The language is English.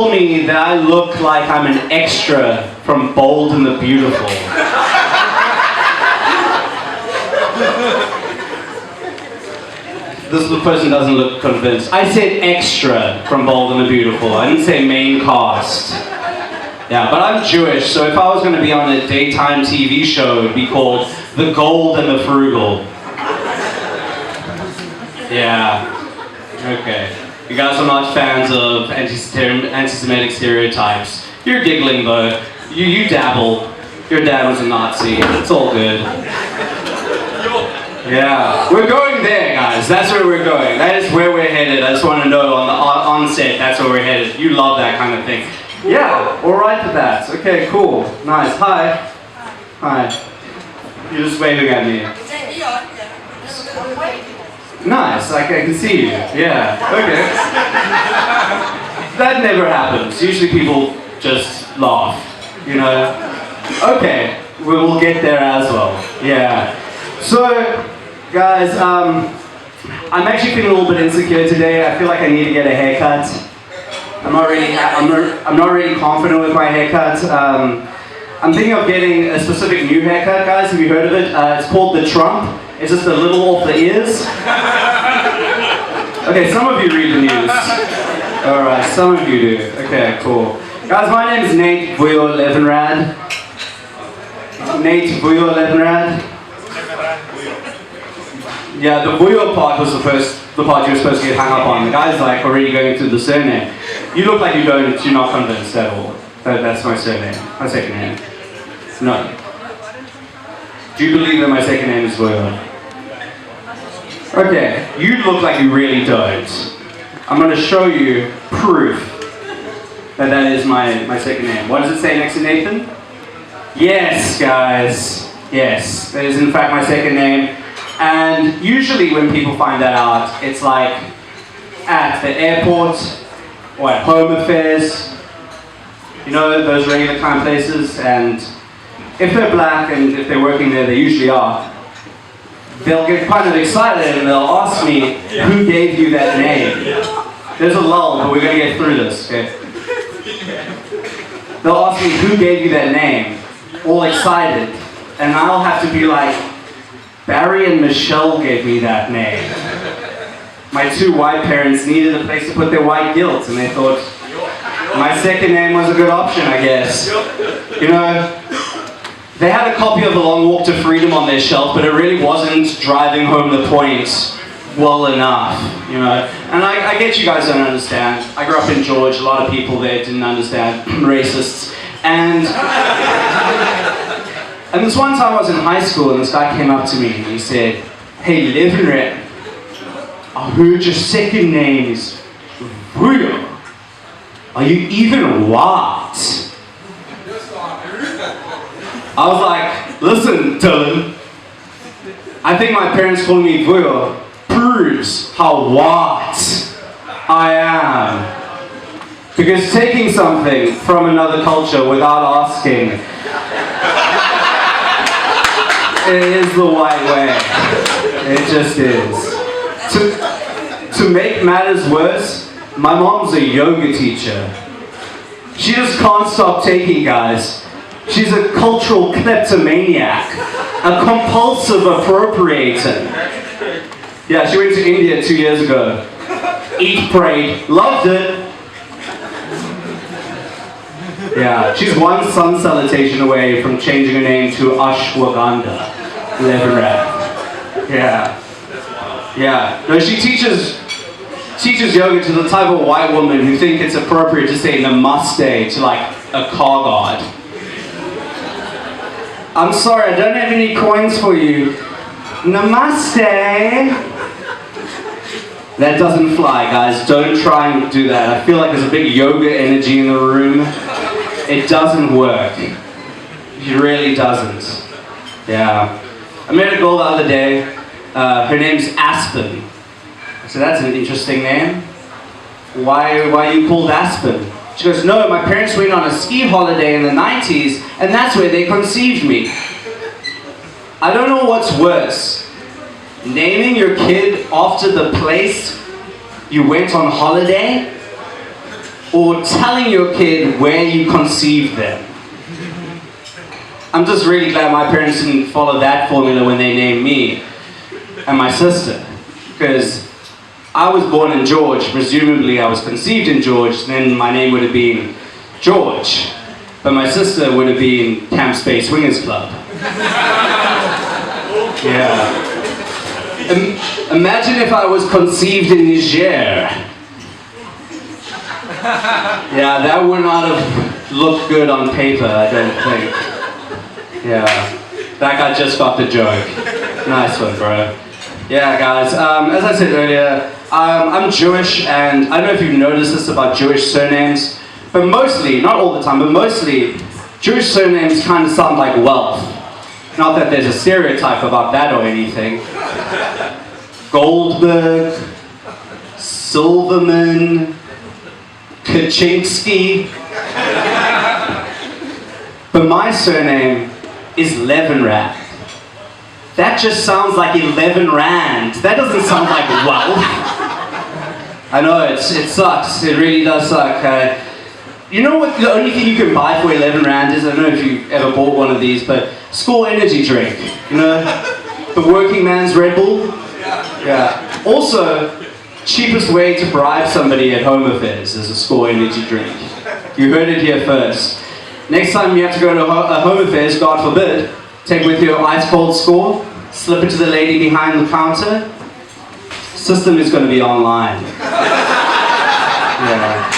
Told me that I look like I'm an extra from Bold and the Beautiful. This person doesn't look convinced. I said extra from Bold and the Beautiful. I didn't say main cast. Yeah, but I'm Jewish, so if I was going to be on a daytime TV show, it would be called The Gold and the Frugal. Yeah. Okay. You guys are not fans of anti-Semitic stereotypes. You're giggling though. You dabble. Your dad was a Nazi. It's all good. Yeah. We're going there, guys. That's where we're going. That is where we're headed. I just want to know on the onset, that's where we're headed. You love that kind of thing. Yeah, alright with that. Okay, cool. Nice. Hi. Hi. You're just waving at me. Nice, I can see you. Yeah, okay. That never happens. Usually people just laugh, you know? Okay, we'll get there as well. Yeah. So, guys, I'm actually feeling a little bit insecure today. I feel like I need to get a haircut. I'm not really confident with my haircut. I'm thinking of getting a specific new haircut, guys. Have you heard of it? It's called the Trump. It's just a little off the ears. Okay, some of you read the news. Alright, some of you do. Okay, cool. Guys, my name is Nate Levinrad. Nate Levinrad. Yeah, the Vuyo part was the part you were supposed to get hung up on. The guy's like already going through the surname. You look like you're not convinced at all. That's my surname. My second name. No. Do you believe that my second name is Vuyo? Okay, you look like you really don't. I'm going to show you proof that is my second name. What does it say next to Nathan? Yes, guys. Yes, that is in fact my second name. And usually when people find that out, it's like at the airport or at home affairs. You know, those regular kind of places. And if they're black and if they're working there, they usually are. They'll get kind of excited and they'll ask me, who gave you that name? There's a lull, but we're going to get through this, okay? They'll ask me, who gave you that name? All excited. And I'll have to be like, Barry and Michelle gave me that name. My two white parents needed a place to put their white guilt, and they thought, my second name was a good option, I guess. You know? They had a copy of The Long Walk to Freedom on their shelf, but it really wasn't driving home the point well enough, you know. And I get you guys don't understand. I grew up in George, a lot of people there didn't understand, racists. And this one time I was in high school and this guy came up to me and he said, hey Levinrad, I heard your second name is Vuyo. Are you even white? I was like, listen, Dylan, I think my parents calling me Vuyo proves how white I am. Because taking something from another culture without asking, it is the white way. It just is. To make matters worse, my mom's a yoga teacher. She just can't stop taking, guys. She's a cultural kleptomaniac, a compulsive appropriator. Yeah, she went to India 2 years ago. Eat, prayed, loved it. Yeah, she's one sun salutation away from changing her name to Ashwagandha Levinrad. Yeah. No, she teaches yoga to the type of white woman who think it's appropriate to say namaste to like a car guard. I'm sorry, I don't have any coins for you. Namaste. That doesn't fly, guys. Don't try and do that. I feel like there's a big yoga energy in the room. It doesn't work. It really doesn't. Yeah. I met a girl the other day. Her name's Aspen. So that's an interesting name. Why are you called Aspen? She goes, no, my parents went on a ski holiday in the 90s, and that's where they conceived me. I don't know what's worse. Naming your kid after the place you went on holiday, or telling your kid where you conceived them. I'm just really glad my parents didn't follow that formula when they named me and my sister, because I was born in George, presumably I was conceived in George, then my name would have been George, but my sister would have been Camp Space Swingers Club. Yeah. Imagine if I was conceived in Niger. Yeah, that would not have looked good on paper, I don't think. Yeah, that guy just got the joke. Nice one, bro. Yeah, guys, as I said earlier, I'm Jewish, and I don't know if you've noticed this about Jewish surnames, but mostly, not all the time, but mostly, Jewish surnames kind of sound like wealth. Not that there's a stereotype about that or anything. Goldberg, Silverman, Kaczynski. But my surname is Levinrad. That just sounds like 11 rand. That doesn't sound like wealth. I know, it sucks. It really does suck. You know what the only thing you can buy for 11 rand is? I don't know if you've ever bought one of these, but school energy drink. You know? The working man's Red Bull? Yeah. Also, cheapest way to bribe somebody at home affairs is a school energy drink. You heard it here first. Next time you have to go to a home affairs, God forbid, take with your ice cold score, slip it to the lady behind the counter. System is going to be online. Yeah.